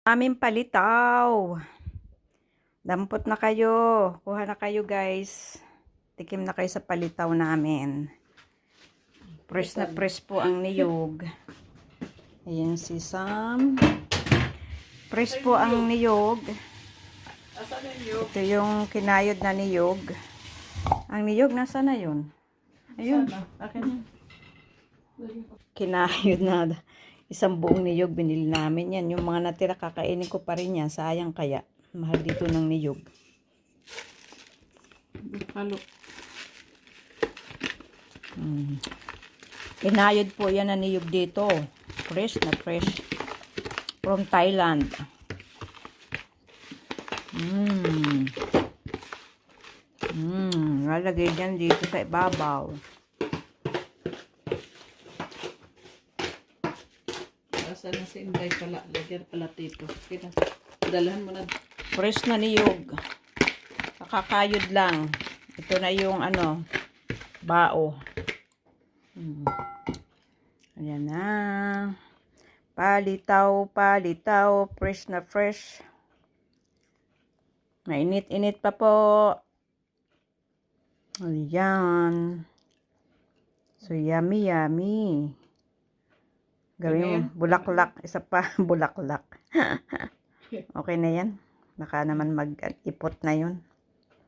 Aming palitaw. Dampot na kayo. Kuha na kayo, guys. Tikim na kayo sa palitaw namin. Press na press po ang niyog. Ayan si Sam. Press po ang niyog. Ito yung kinayod na niyog. Ang niyog, nasa na yun? Ayun. Akin. Kinayod na. Isang buong niyog binili namin yan. Yung mga natira kakainin ko pa rin yan. Sayang kaya. Mahal dito ng niyog. Halo. Kinayod po yan na niyog dito. Fresh na fresh. From Thailand. Lalagay dyan dito sa ibabaw. Asa na si Inday pala. Lagyan pala dito. Kita. Dalahan mo na. Fresh na niyog. Nakakayod lang. Ito na yung ano, bao. Ayan na. Palitaw, palitaw. Fresh na fresh. Mainit-init pa po. Ayan. So, yummy, yummy. Gawin mo, bulaklak. Isa pa, bulaklak. Okay na yan. Baka naman mag-ipot na yun.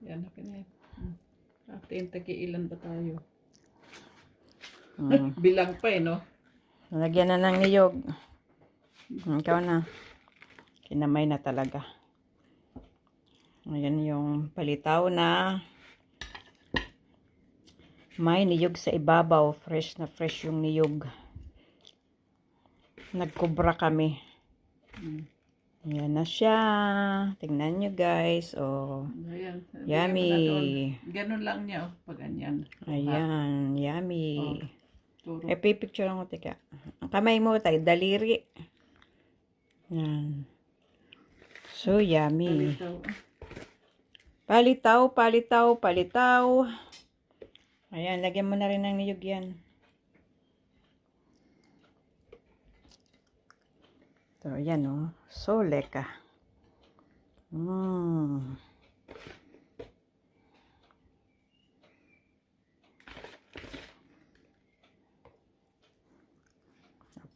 Yan, okay na yan. Atin, tagi-ilan ba tayo? Bilang pa no? Lagyan na ng niyog. Ikaw na. Kinamay na talaga. Ayan yung palitaw na may niyog sa ibabaw. Fresh na fresh yung niyog. Nagkubra kami. Ayan na siya. Tingnan nyo guys. Oh. Ayan. Yummy. Ganun lang niya. Pag ganyan. Ayan. Yummy. Turo. Pipicture ko. Tika. Ang kamay mo tayo. Daliri. Ayan. So yummy. Palitaw, palitaw, palitaw. Ayan. Lagyan mo na rin ng niyog yan. So, ayan o. So, leka.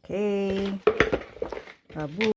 Okay. Babu.